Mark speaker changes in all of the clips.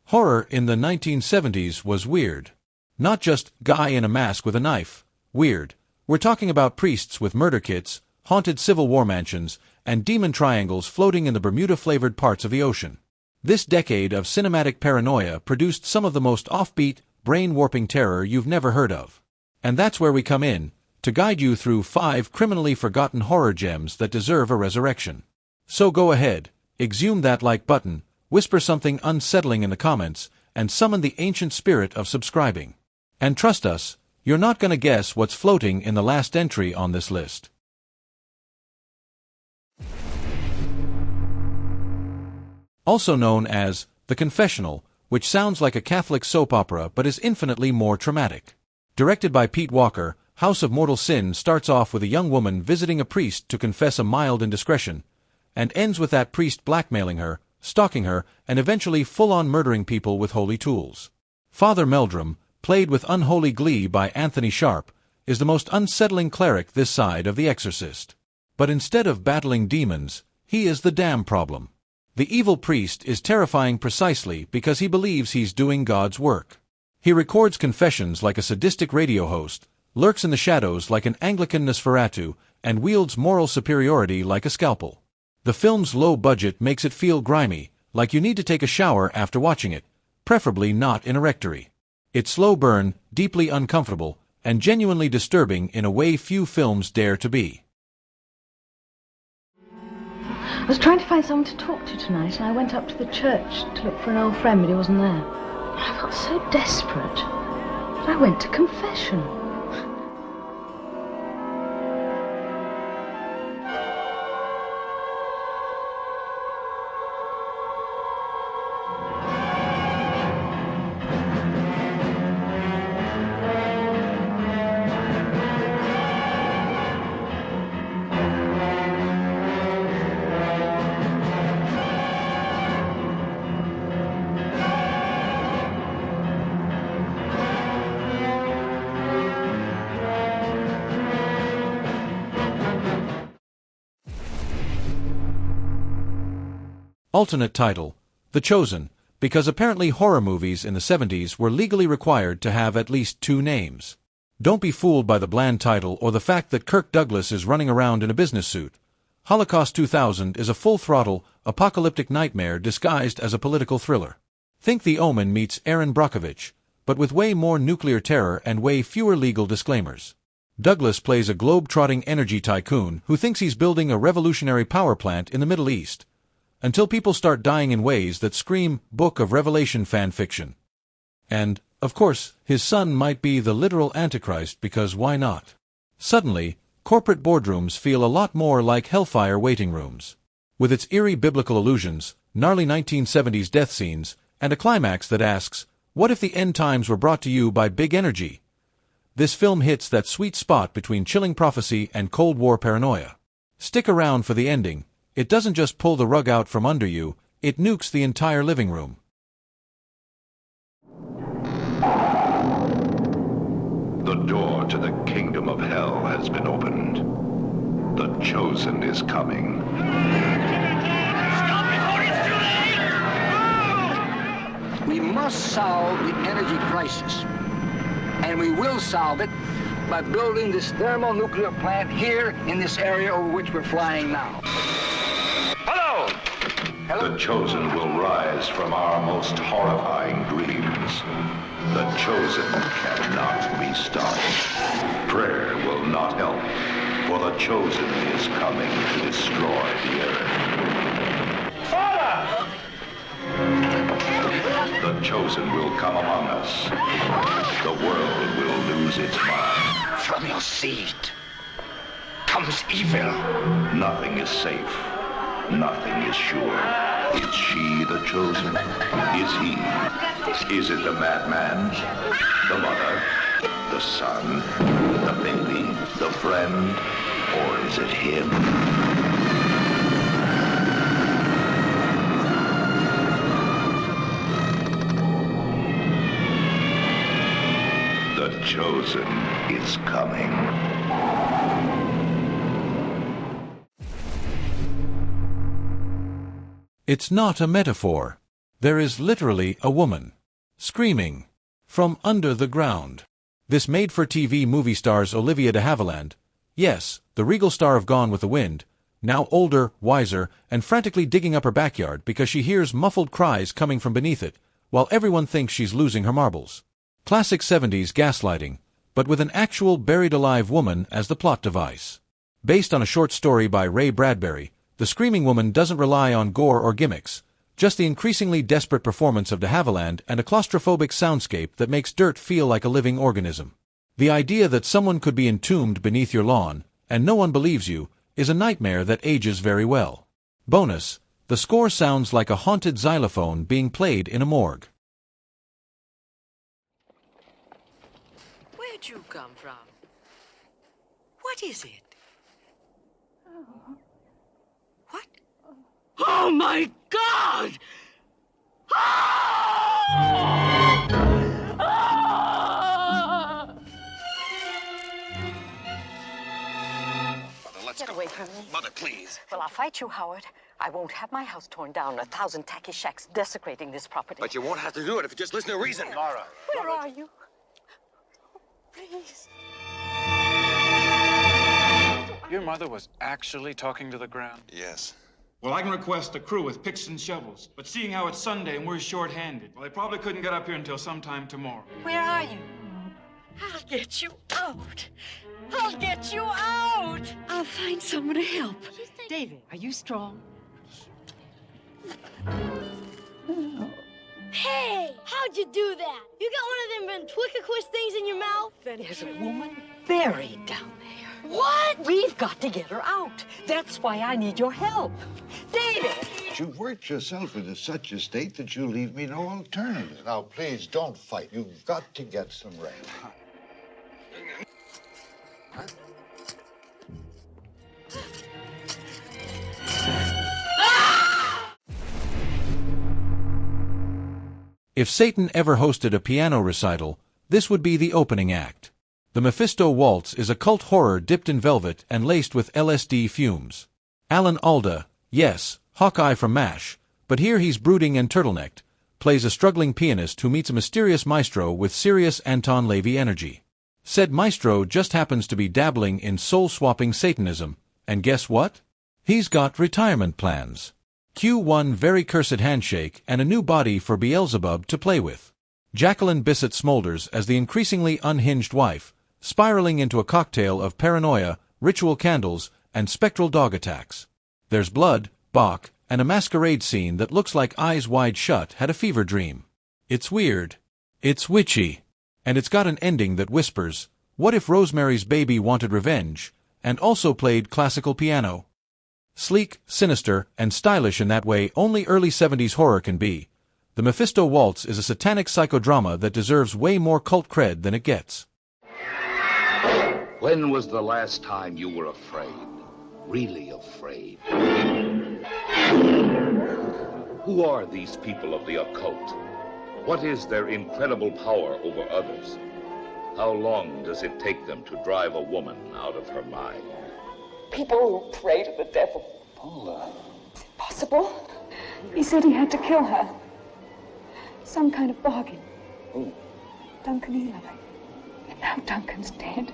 Speaker 1: Horror in the 1970s was weird. Not just guy in a mask with a knife. Weird. We're talking about priests with murder kits, haunted Civil War mansions, and demon triangles floating in the Bermuda-flavored parts of the ocean. This decade of cinematic paranoia produced some of the most offbeat, brain-warping terror you've never heard of. And that's where we come in, to guide you through 5 criminally forgotten horror gems that deserve a resurrection. So go ahead, exhume that like button, whisper something unsettling in the comments, and summon the ancient spirit of subscribing. And trust us, you're not gonna guess what's floating in the last entry on this list. Also known as The Confessional, which sounds like a Catholic soap opera but is infinitely more traumatic. Directed by Pete Walker, House of Mortal Sin starts off with a young woman visiting a priest to confess a mild indiscretion, and ends with that priest blackmailing her, stalking her, and eventually full-on murdering people with holy tools. Father Meldrum, played with unholy glee by Anthony Sharp, is the most unsettling cleric this side of The Exorcist. But instead of battling demons, he is the damn problem. The evil priest is terrifying precisely because he believes he's doing God's work. He records confessions like a sadistic radio host, lurks in the shadows like an Anglican Nosferatu, and wields moral superiority like a scalpel. The film's low budget makes it feel grimy, like you need to take a shower after watching it, preferably not in a rectory. It's slow burn, deeply uncomfortable, and genuinely disturbing in a way few films dare to be.
Speaker 2: I was trying to find someone to talk to tonight, and I went up to the church to look for an old friend, but he wasn't there. I felt so desperate that I went to confession.
Speaker 1: Alternate title, The Chosen, because apparently horror movies in the 70s were legally required to have at least 2 names. Don't be fooled by the bland title or the fact that Kirk Douglas is running around in a business suit. Holocaust 2000 is a full-throttle, apocalyptic nightmare disguised as a political thriller. Think The Omen meets Aaron Brockovich, but with way more nuclear terror and way fewer legal disclaimers. Douglas plays a globe-trotting energy tycoon who thinks he's building a revolutionary power plant in the Middle East, until people start dying in ways that scream Book of Revelation fan fiction. And, of course, his son might be the literal Antichrist because why not? Suddenly, corporate boardrooms feel a lot more like hellfire waiting rooms. With its eerie biblical allusions, gnarly 1970s death scenes, and a climax that asks, what if the end times were brought to you by big energy? This film hits that sweet spot between chilling prophecy and Cold War paranoia. Stick around for the ending. It doesn't just pull the rug out from under you, it nukes the entire living room.
Speaker 3: The door to the kingdom of hell has been opened. The Chosen is coming.
Speaker 4: Stop before it's too late!
Speaker 5: We must solve the energy crisis. And we will solve it by building this thermonuclear plant here in this area over which we're flying now.
Speaker 4: Hello!
Speaker 3: The Chosen will rise from our most horrifying dreams. The Chosen cannot be stopped. Prayer will not help, for the Chosen is coming to destroy the earth.
Speaker 4: Father!
Speaker 3: The Chosen will come among us. The world will lose its mind.
Speaker 5: From your seed comes evil.
Speaker 3: Nothing is safe. Nothing is sure. Is she the Chosen? Is he? Is it the madman? The mother? The son? The baby? The friend? Or is it him? The Chosen is coming.
Speaker 1: It's not a metaphor. There is literally a woman screaming from under the ground. This made-for-TV movie stars Olivia de Havilland, yes, the regal star of Gone with the Wind, now older, wiser, and frantically digging up her backyard because she hears muffled cries coming from beneath it, while everyone thinks she's losing her marbles. Classic 70s gaslighting, but with an actual buried-alive woman as the plot device. Based on a short story by Ray Bradbury, the screaming woman doesn't rely on gore or gimmicks, just the increasingly desperate performance of de Havilland and a claustrophobic soundscape that makes dirt feel like a living organism. The idea that someone could be entombed beneath your lawn, and no one believes you, is a nightmare that ages very well. Bonus, the score sounds like a haunted xylophone being played in a morgue.
Speaker 6: Where'd you come from? What is it? What? Oh my God!
Speaker 7: Get away from me.
Speaker 4: Mother, please.
Speaker 7: Well, I'll fight you, Howard. I won't have my house torn down, 1,000 tacky shacks desecrating this property.
Speaker 4: But you won't have to do it if you just listen to reason. Laura.
Speaker 7: Where are you? Please.
Speaker 8: Your mother was actually talking to the ground?
Speaker 4: Yes.
Speaker 9: Well, I can request a crew with picks and shovels. But seeing how it's Sunday and we're short-handed, well, they probably couldn't get up here until sometime tomorrow.
Speaker 6: Where are you? I'll get you out. I'll get you out. I'll find someone to help. David, are you strong?
Speaker 10: Hey, how'd you do that? You got one of them ventriloquist things in your mouth?
Speaker 7: There's a woman buried down there.
Speaker 10: What?
Speaker 7: We've got to get her out. That's why I need your help. David!
Speaker 11: You've worked yourself into such a state that you leave me no alternative. Now, please, don't fight. You've got to get some rest.
Speaker 1: If Satan ever hosted a piano recital, this would be the opening act. The Mephisto Waltz is a cult horror dipped in velvet and laced with LSD fumes. Alan Alda, yes, Hawkeye from MASH, but here he's brooding and turtlenecked, plays a struggling pianist who meets a mysterious maestro with serious Anton Lavey energy. Said maestro just happens to be dabbling in soul-swapping Satanism, and guess what? He's got retirement plans. Cue one very cursed handshake and a new body for Beelzebub to play with. Jacqueline Bisset smolders as the increasingly unhinged wife, spiraling into a cocktail of paranoia, ritual candles, and spectral dog attacks. There's blood, Bach, and a masquerade scene that looks like Eyes Wide Shut had a fever dream. It's weird. It's witchy. And it's got an ending that whispers, what if Rosemary's Baby wanted revenge, and also played classical piano? Sleek, sinister, and stylish in that way only early 70s horror can be, the Mephisto Waltz is a satanic psychodrama that deserves way more cult cred than it gets.
Speaker 3: When was the last time you were afraid? Really afraid? Who are these people of the occult? What is their incredible power over others? How long does it take them to drive a woman out of her mind?
Speaker 12: People who pray to the devil.
Speaker 3: Paula.
Speaker 12: Is it possible? He said he had to kill her. Some kind of bargain.
Speaker 3: Who?
Speaker 12: Duncan Eli. And now Duncan's dead.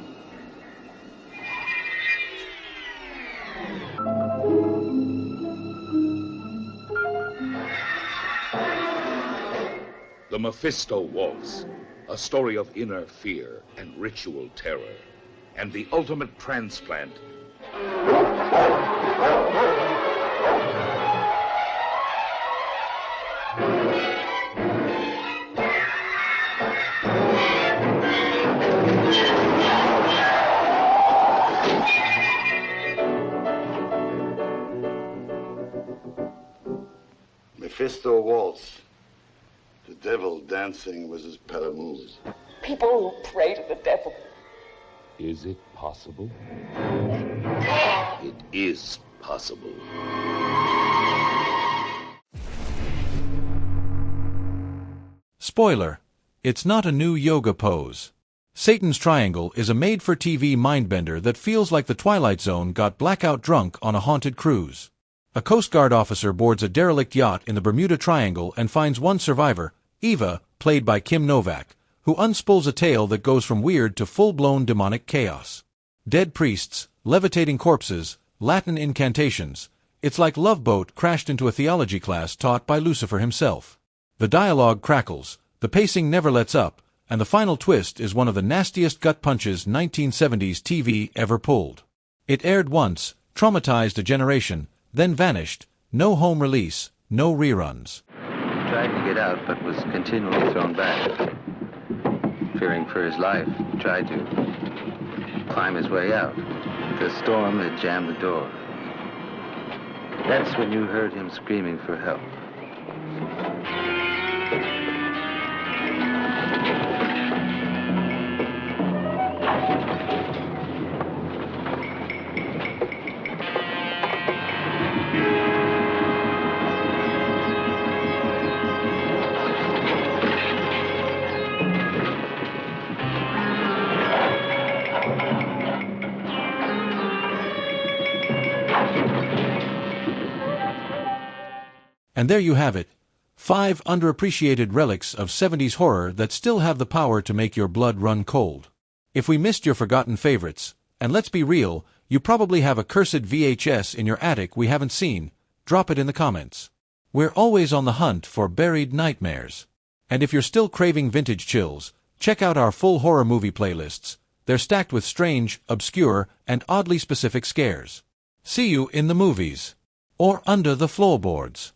Speaker 3: The Mephisto Waltz, a story of inner fear and ritual terror, and the ultimate transplant.
Speaker 11: Mephisto Waltz. The devil dancing was his paramours.
Speaker 12: People who pray to the devil.
Speaker 3: Is it possible? It is possible.
Speaker 1: Spoiler: it's not a new yoga pose. Satan's Triangle is a made-for-TV mindbender that feels like the Twilight Zone got blackout drunk on a haunted cruise. A Coast Guard officer boards a derelict yacht in the Bermuda Triangle and finds one survivor, Eva, played by Kim Novak, who unspools a tale that goes from weird to full-blown demonic chaos. Dead priests, levitating corpses, Latin incantations. It's like Love Boat crashed into a theology class taught by Lucifer himself. The dialogue crackles, the pacing never lets up, and the final twist is one of the nastiest gut punches 1970s TV ever pulled. It aired once, traumatized a generation, then vanished. No home release, no reruns.
Speaker 13: He tried to get out, but was continually thrown back. Fearing for his life, he tried to climb his way out. The storm had jammed the door. That's when you heard him screaming for help.
Speaker 1: And there you have it. 5 underappreciated relics of 70s horror that still have the power to make your blood run cold. If we missed your forgotten favorites, and let's be real, you probably have a cursed VHS in your attic we haven't seen, drop it in the comments. We're always on the hunt for buried nightmares. And if you're still craving vintage chills, check out our full horror movie playlists. They're stacked with strange, obscure, and oddly specific scares. See you in the movies. Or under the floorboards.